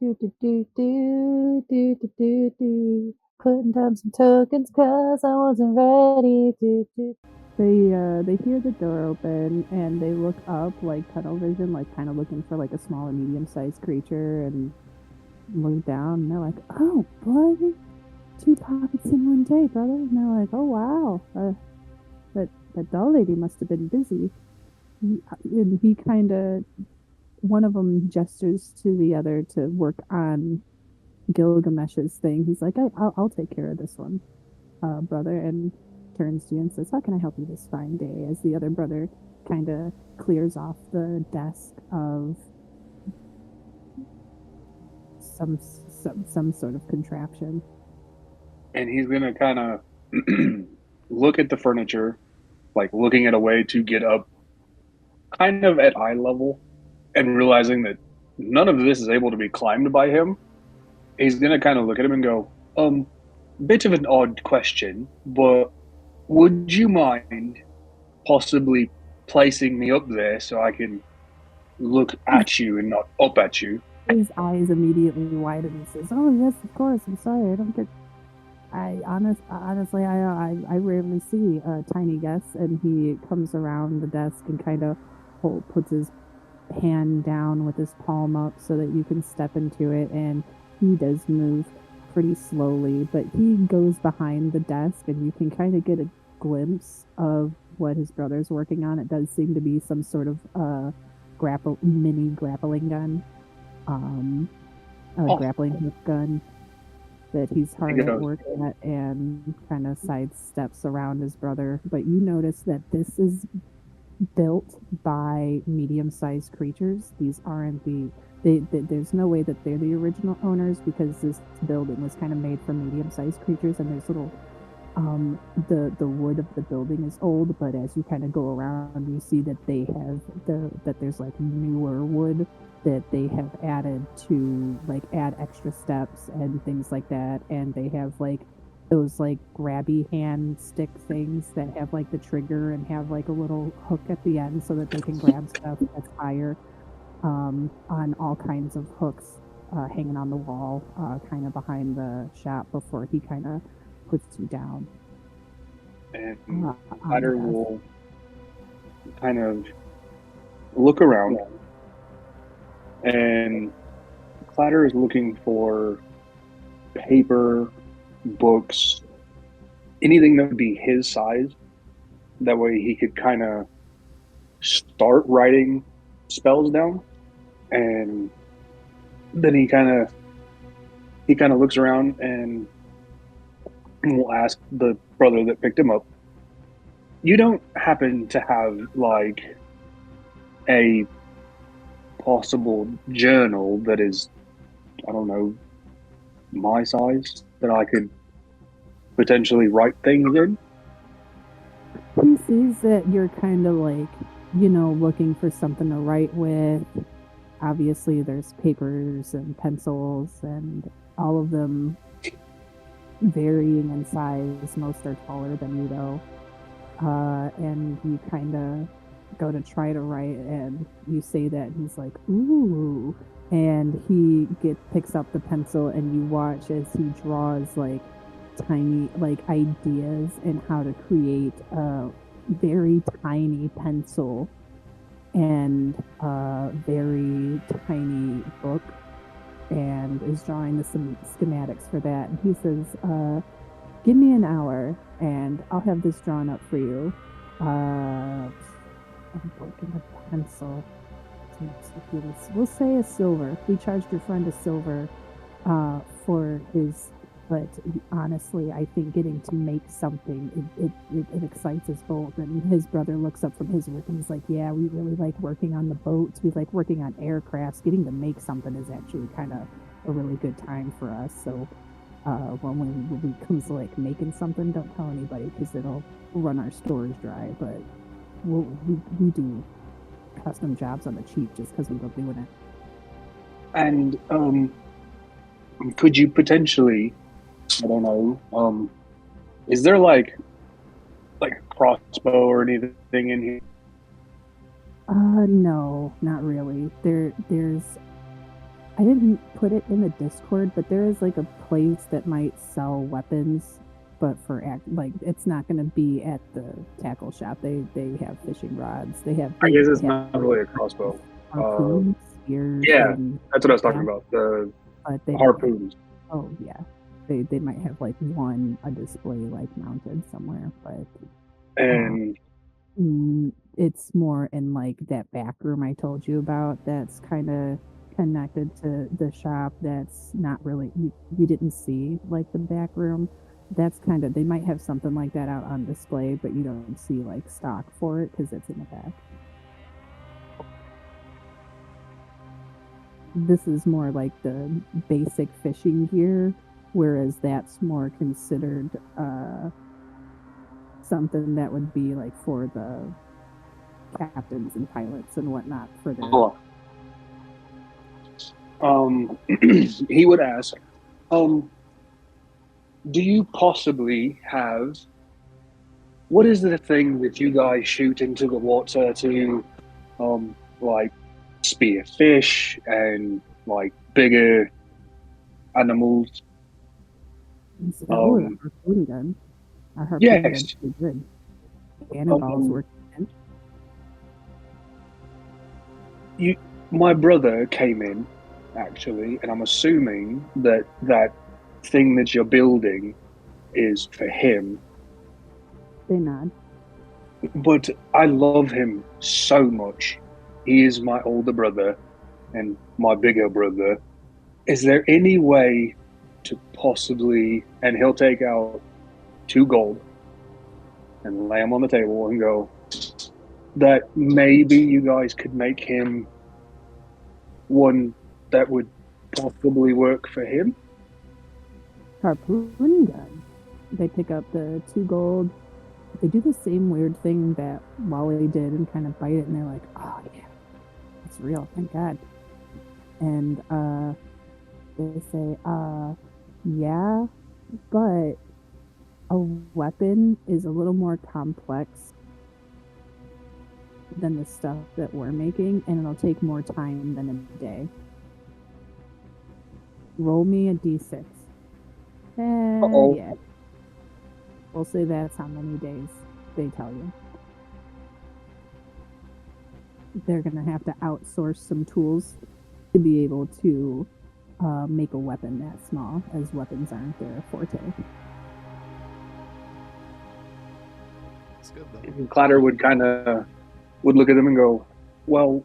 Do do do do do do do do. Putting down some tokens 'cause I wasn't ready. Do do. They hear the door open and they look up like tunnel vision, like kind of looking for like a small or medium sized creature, and look down and they're like, "Oh, boy, two poppets in one day, brother." And they're like, "Oh wow, that doll lady must have been busy." And he kind of, one of them gestures to the other to work on Gilgamesh's thing. He's like, I'll take care of this one, brother," and turns to you and says, "How can I help you this fine day?" As the other brother kind of clears off the desk of some sort of contraption. And he's gonna kind of look at the furniture, like looking at a way to get up kind of at eye level and realizing that none of this is able to be climbed by him. He's gonna kind of look at him and go, bit of an odd question, but would you mind possibly placing me up there so I can look His, at you and not up at you?" his eyes immediately widen and says, "Oh yes, of course. I'm sorry. I don't get. Honestly, I rarely see tiny guests." And he comes around the desk and kind of puts his hand down with his palm up so that you can step into it, and he does move pretty slowly, but he goes behind the desk and you can kind of get a glimpse of what his brother's working on. It does seem to be some sort of mini grappling gun, a Oh, grappling hook gun that he's he hard at goes, work at, and kind of sidesteps around his brother. But you notice that this is built by medium-sized creatures. These aren't there's no way that they're the original owners, because this building was kind of made for medium-sized creatures, and there's little the wood of the building is old, but as you kind of go around you see that there's like newer wood that they have added to, like, add extra steps and things like that, and they have like those like grabby hand stick things that have like the trigger and have like a little hook at the end so that they can grab stuff that's higher, on all kinds of hooks, hanging on the wall, kind of behind the shop before he kind of puts you down and on the Clatter desk. will kind of look around, and Clatter is looking for paper, books, anything that would be his size. That way he could kind of start writing spells down, and then he kind of looks around and will ask the brother that picked him up, "You don't happen to have like a possible journal that is, I don't know, my size that I could potentially write things in?" He sees that you're kind of like, looking for something to write with. Obviously, there's papers and pencils, and all of them varying in size. Most are taller than you, though. And you kind of go to try to write, and you say that, and he's like, "Ooh." And he picks up the pencil, and you watch as he draws like tiny like ideas and how to create a very tiny pencil and a very tiny book, and is drawing the some schematics for that. And he says, "Give me an hour and I'll have this drawn up for you." I'm breaking a pencil. We'll say a silver. We charged your friend a silver for his, but honestly, I think getting to make something, it excites us both. And his brother looks up from his work and he's like, "Yeah, we really like working on the boats. We like working on aircrafts. Getting to make something is actually kind of a really good time for us. So when we comes to like making something, don't tell anybody because it'll run our stores dry. But we do custom jobs on the cheap just because we love doing it." And could you potentially, I don't know, is there like a crossbow or anything in here? No, not really. There's I didn't put it in the Discord, but there is like a place that might sell weapons, but for like it's not going to be at the tackle shop. They have fishing rods. I guess They it's have not really a crossbow. harpoons, spears, Yeah, and that's what I was talking yeah, about. The but they might have. harpoons. Oh yeah, they might have like one a display like mounted somewhere, but uh, And it's more in like that back room I told you about. That's kind of connected to the shop. That's not really you didn't see like the back room. That's kind of they might have something like that out on display, but you don't see like stock for it because it's in the back. This is more like the basic fishing gear, whereas that's more considered something that would be like for the captains and pilots and whatnot for their. oh, he would ask, um, do you possibly have what is the thing that you guys shoot into the water to like spear fish and like bigger animals? Oh, the Um, harpoon gun. Our harpoon gun's yes. pretty good. Cannonballs Um, work. you, my brother came in actually, and I'm assuming that that thing that you're building is for him. They nod. But I love him so much. He is my older brother and my bigger brother. Is there any way to possibly, and he'll take out 2 gold and lay them on the table and go, that maybe you guys could make him one that would possibly work for him? Harpoon gun. They pick up the 2 gold. They do the same weird thing that Wally did and kind of bite it, and they're like, "Oh yeah, it's real, thank God." And they say, yeah, but a weapon is a little more complex than the stuff that we're making, and it'll take more time than a day. Roll me a d6. Uh-oh. Yeah. We'll say that's how many days they tell you. They're going to have to outsource some tools to be able to make a weapon that small, as weapons aren't their forte. It's good though. Clatter would kind of would look at them and go, well,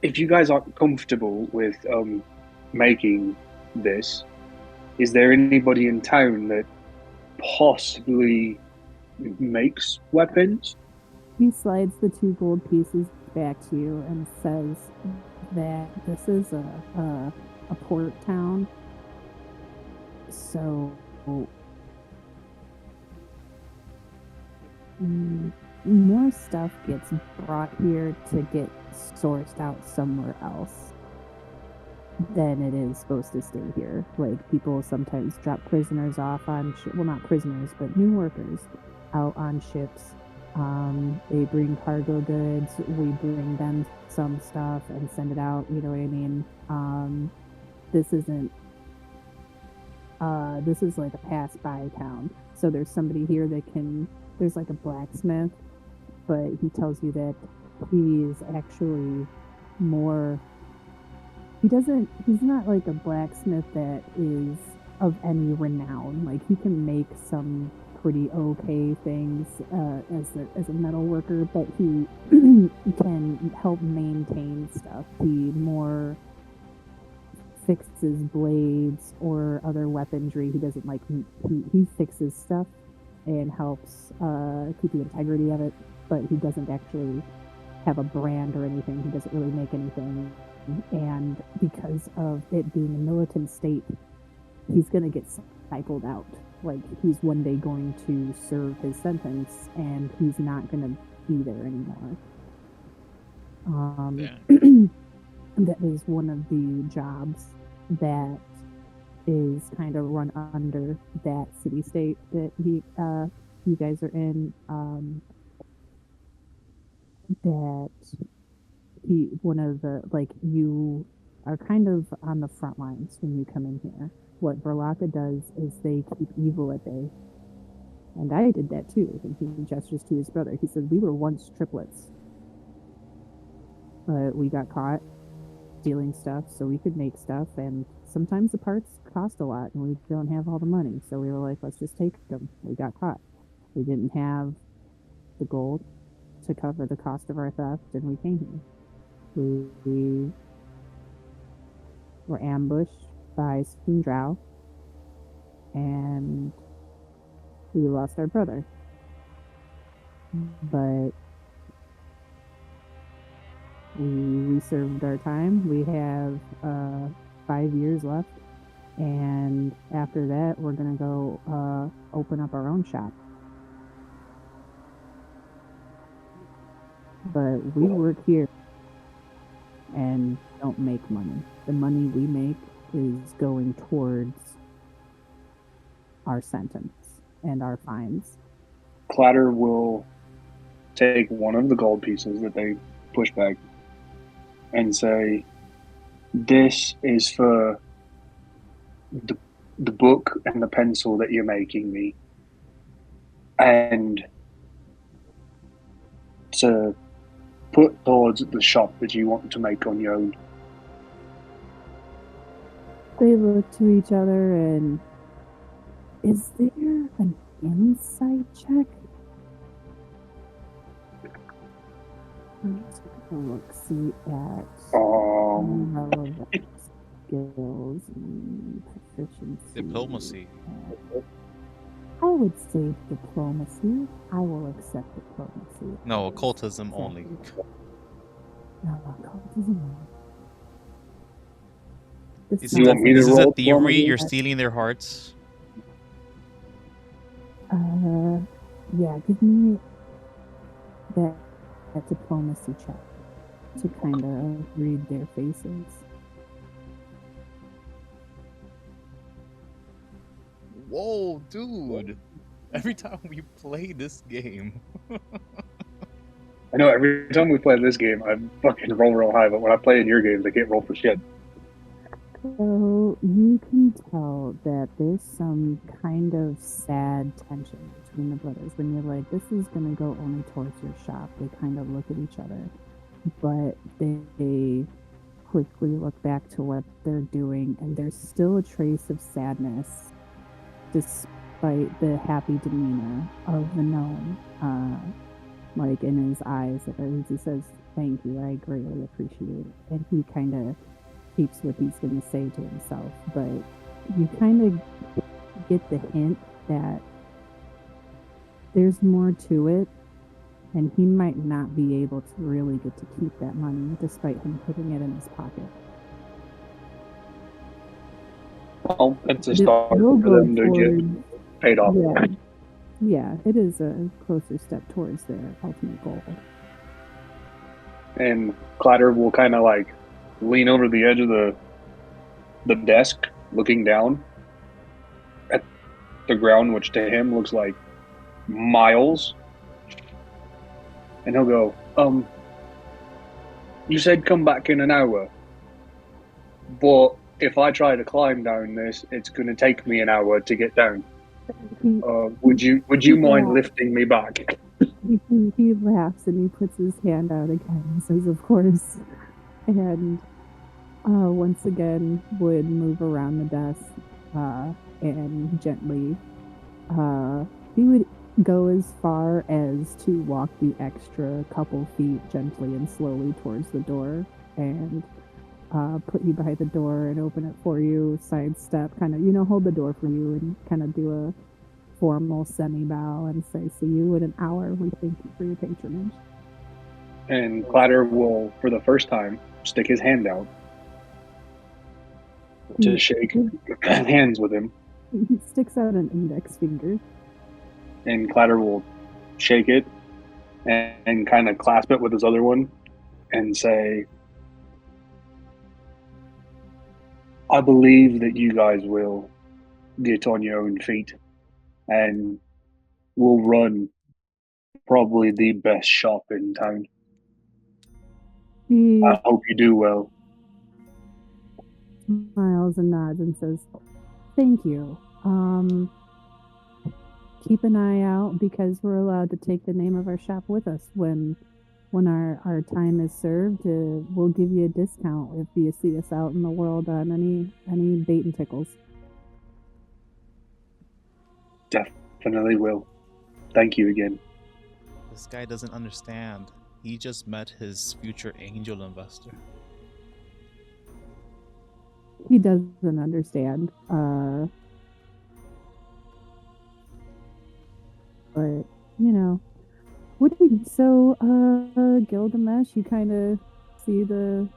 if you guys aren't comfortable with making this, is there anybody in town that possibly makes weapons? He slides the 2 gold pieces back to you and says that this is a port town, so more stuff gets brought here to get sourced out somewhere else than it is supposed to stay here. Like, people sometimes drop prisoners off on well, not prisoners, but new workers out on ships. They bring cargo goods, we bring them some stuff and send it out, you know what I mean? This isn't this is like a pass by town. So there's somebody here that can there's like a blacksmith, but he tells you that he's actually more he's not like a blacksmith that is of any renown. Like, he can make some pretty okay things as a metal worker, but he can help maintain stuff. He more fixes blades or other weaponry. He doesn't like he fixes stuff and helps keep the integrity of it, but he doesn't actually have a brand or anything. He doesn't really make anything. And because of it being a militant state, he's going to get cycled out. Like, he's one day going to serve his sentence, and he's not going to be there anymore. That is one of the jobs that is kind of run under that city state that you guys are in. That one of the, like, you are kind of on the front lines when you come in here. What Verlaka does is they keep evil at bay. And I did that too. And he gestures to his brother. He said, we were once triplets. But we got caught stealing stuff so we could make stuff. And sometimes the parts cost a lot and we don't have all the money. So we were like, let's just take them. We got caught. We didn't have the gold to cover the cost of our theft, and we came here. We were ambushed by Spoondrow, and we lost our brother. But we served our time. We have 5 years left, and after that, we're gonna go open up our own shop. But we work here and don't make money. The money we make is going towards our sentence and our fines. Clatter will take one of the gold pieces that they push back and say, this is for the book and the pencil that you're making me, and to put towards the shop that you want to make on your own. They look to each other and, is there an insight check? I'm just gonna look, see at relevant skills and proficiency. Diplomacy. I would say diplomacy. I will accept diplomacy. No, occultism only. No, occultism only. Is it a roll theory? diplomacy? You're stealing their hearts? Yeah, give me that diplomacy check to kind of read their faces. Whoa, dude. Every time we play this game. I know every time we play this game, I fucking roll real high, but when I play in your games, I can't roll for shit. So you can tell that there's some kind of sad tension between the brothers. When you're like, this is going to go only towards your shop, they kind of look at each other. But they quickly look back to what they're doing, and there's still a trace of sadness despite the happy demeanor of the gnome. Like in his eyes, as he says, thank you, I greatly appreciate it. And he kind of keeps what he's going to say to himself, but you kind of get the hint that there's more to it, and he might not be able to really get to keep that money despite him putting it in his pocket. Well, it's a start for them to get paid off. Yeah, it is a closer step towards their ultimate goal. And Clatter will kind of like lean over the edge of the desk, looking down at the ground, which to him looks like miles. And he'll go, you said come back in an hour, but if I try to climb down this, it's going to take me an hour to get down. Would you mind lifting me back? He laughs and he puts his hand out again and says, of course. And once again would move around the desk and gently, he would go as far as to walk the extra couple feet gently and slowly towards the door and put you by the door and open it for you, sidestep, kind of, hold the door for you and kind of do a formal semi-bow and say, see you in an hour. We thank you for your patronage. And Clatter will, for the first time, stick his hand out to shake hands with him. He sticks out an index finger. And Clatter will shake it and kind of clasp it with his other one and say, I believe that you guys will get on your own feet and will run probably the best shop in town. I hope you do well. smiles and nods and says, "Thank you. Keep an eye out because we're allowed to take the name of our shop with us when our time is served. We'll give you a discount if you see us out in the world on any bait and tickles." Definitely will. Thank you again. This guy doesn't understand. He just met his future angel investor. He doesn't understand. But what do you? So, Gilgamesh, you kind of see the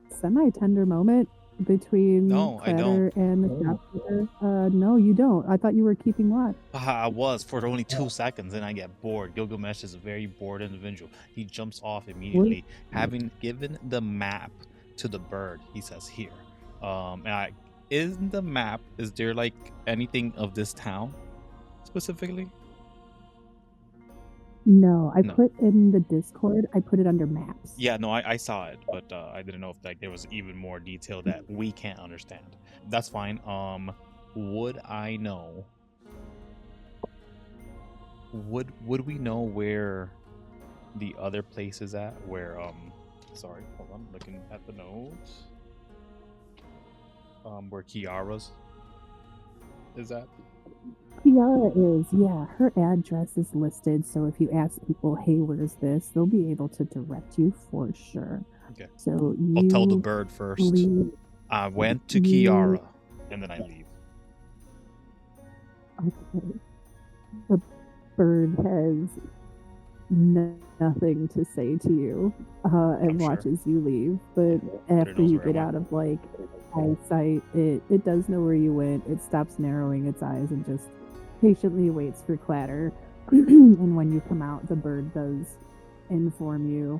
semi-tender moment between No, I Clatter and the shopkeeper. No, you don't. I thought you were keeping watch. I was for only 2 seconds, and I get bored. Gilgamesh is a very bored individual. He jumps off immediately, having given the map to the bird. He says, "Here." In the map, is there like anything of this town specifically? No, I No. put in the Discord. I put it under maps. Yeah, no, I saw it, but I didn't know if like there was even more detail that we can't understand. That's fine. Would I know? Would we know where the other place is at? Where sorry, hold on, looking at the notes. Where Kiara's is at? Kiara is, yeah, her address is listed. So if you ask people, "Hey, where's this?" they'll be able to direct you for sure. Okay. So I'll tell the you bird first. leave. I went to Kiara, and then I leave. Okay. The bird has nothing to say to you and sure. watches you leave. But after knows you where I get out of like eyesight, it does know where you went. It stops narrowing its eyes and just patiently waits for Clatter. And when you come out, the bird does inform you.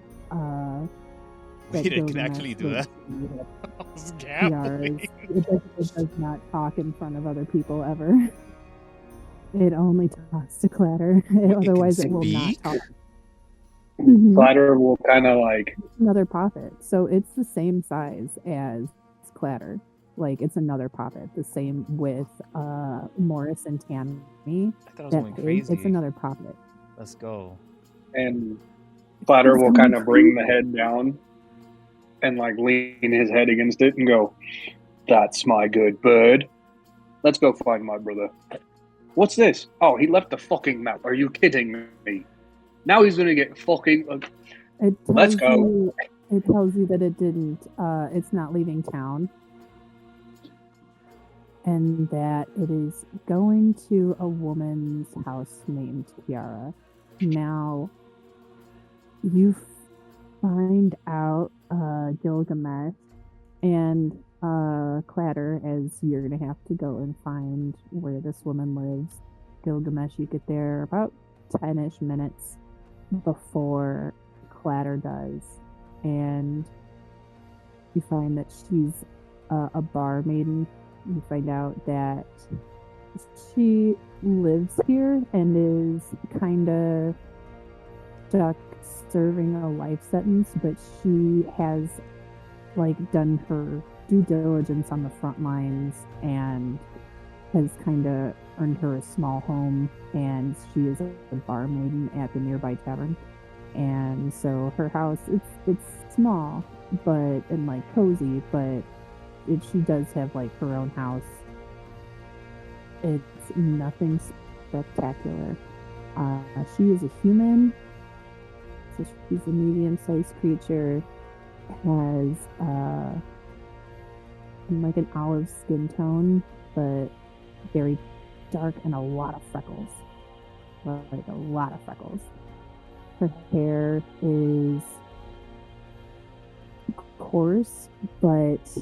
Wait, it can actually do that? I was gambling. It does not talk in front of other people ever. It only talks to Clatter. Otherwise, it will not talk. Clatter will kind of like another poppet. So it's the same size as Clatter. Like it's another poppet, the same with Morris and Tammy. I thought it was going crazy. It's another poppet. Let's go. And Clatter will kind of bring the head down and like lean his head against it and go, "That's my good bird. Let's go find my brother." "What's this? Oh, he left the fucking map. Are you kidding me? Now he's gonna get fucking. Let's go." It tells you that it didn't. It's not leaving town, and that it is going to a woman's house named Kiara. Now, you find out Gilgamesh and Clatter as you're gonna have to go and find where this woman lives. Gilgamesh, you get there about 10-ish minutes before Clatter does, and you find that she's a barmaiden. You find out that she lives here and is kind of stuck serving a life sentence, but she has like done her due diligence on the front lines and has kind of earned her a small home, and she is a barmaiden at the nearby tavern. And so her house, it's small but and like cozy, but she does have like her own house. It's nothing spectacular. She is a human, so she's a medium-sized creature, has like an olive skin tone, but very dark and a lot of freckles. Like a lot of freckles. Her hair is coarse, but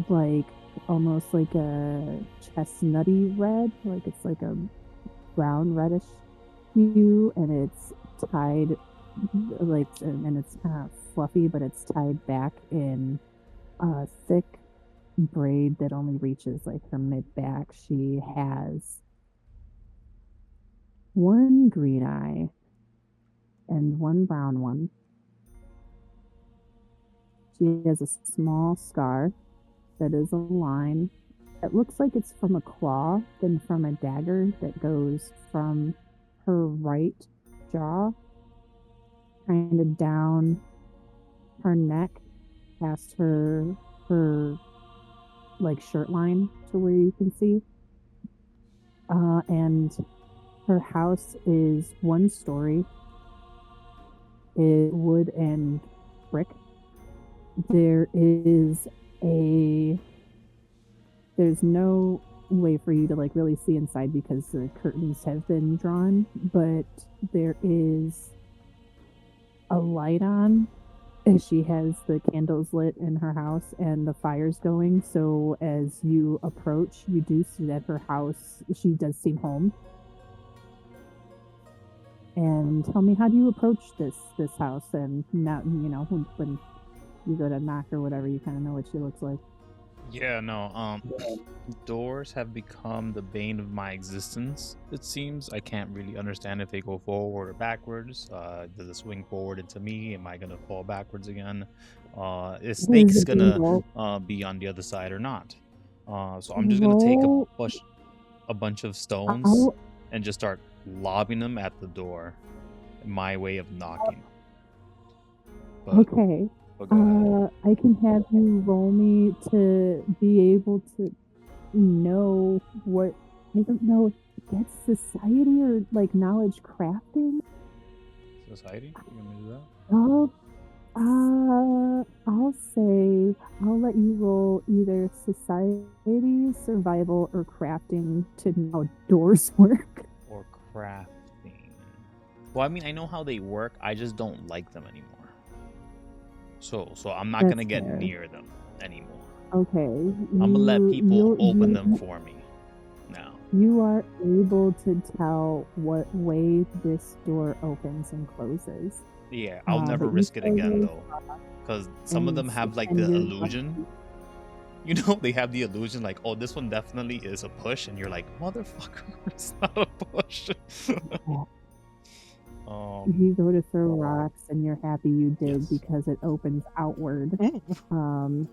like almost like a chestnutty red, like it's like a brown reddish hue, and it's tied like, and it's kind of fluffy, but it's tied back in a thick braid that only reaches like her mid back. She has one green eye and one brown one. She has a small scar that is a line. It looks like it's from a claw, then from a dagger that goes from her right jaw, kind of down her neck, past her like shirt line to where you can see. And her house is 1 story. It's wood and brick. There's no way for you to like really see inside because the curtains have been drawn, but there is a light on as she has the candles lit in her house and the fire's going. So as you approach, you do see that her house, she does seem home. And tell me, how do you approach this house? And now, you know, when you go to knock or whatever, you kind of know what she looks like. Yeah, no, doors have become the bane of my existence, it seems. I can't really understand if they go forward or backwards. Does it swing forward into me? Am I gonna fall backwards again? Is Snake's gonna be on the other side or not? So I'm just gonna take a bunch of stones and just start lobbing them at the door. My way of knocking. But, okay. I can have you roll me to be able to know what, I don't know if that's society or like knowledge crafting. Society? You want me to do that? I'll say I'll let you roll either society, survival, or crafting to know how doors work. Or crafting. Well, I mean, I know how they work. I just don't like them anymore. So I'm not gonna get near them anymore. Okay. I'm gonna let people open them for me now. You are able to tell what way this door opens and closes. Yeah, I'll never risk it again though, because some of them have like the illusion. You know, they have the illusion like, oh, this one definitely is a push, and you're like, motherfucker, it's not a push. You go to throw rocks and you're happy you did because it opens outward. And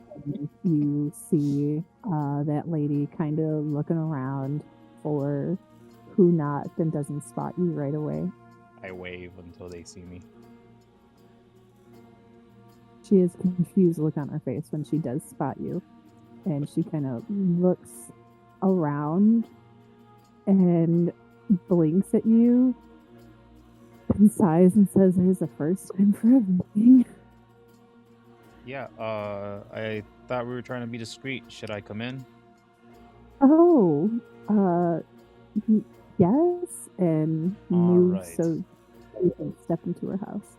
you see that lady kind of looking around for who not, then doesn't spot you right away. I wave until they see me. She has a confused look on her face when she does spot you. And she kind of looks around and blinks at you and sighs and says, "There's a first time for everything." Yeah, I thought we were trying to be discreet. Should I come in? Oh, yes, and move right. so you can step into her house.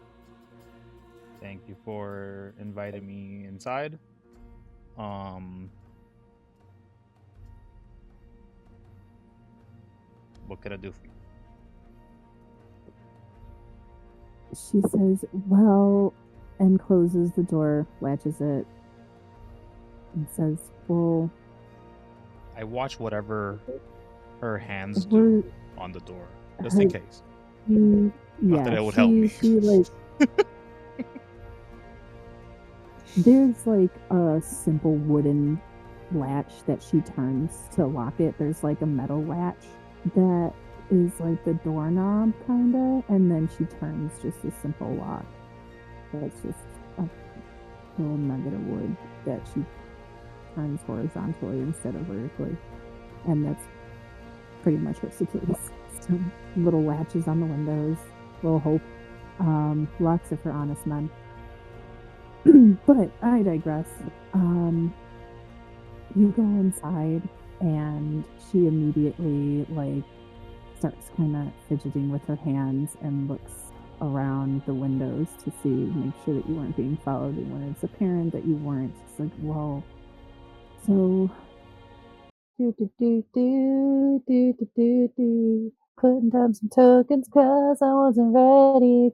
Thank you for inviting me inside. What could I do for you? She says, "Well," and closes the door, latches it, and says, "Well," I watch whatever her hands do on the door, just in case. Not that it would help me. She like there's like a simple wooden latch that she turns to lock it. There's like a metal latch that is like the doorknob kinda, and then she turns just a simple lock. That's just a little nugget of wood that she turns horizontally instead of vertically. And that's pretty much her security system. Little latches on the windows, little hope. Lots of her honest men. But I digress. You go inside and she immediately like starts kind of fidgeting with her hands and looks around the windows to make sure that you weren't being followed, and when it's apparent that you weren't, it's like, whoa. So putting down some tokens cause I wasn't ready.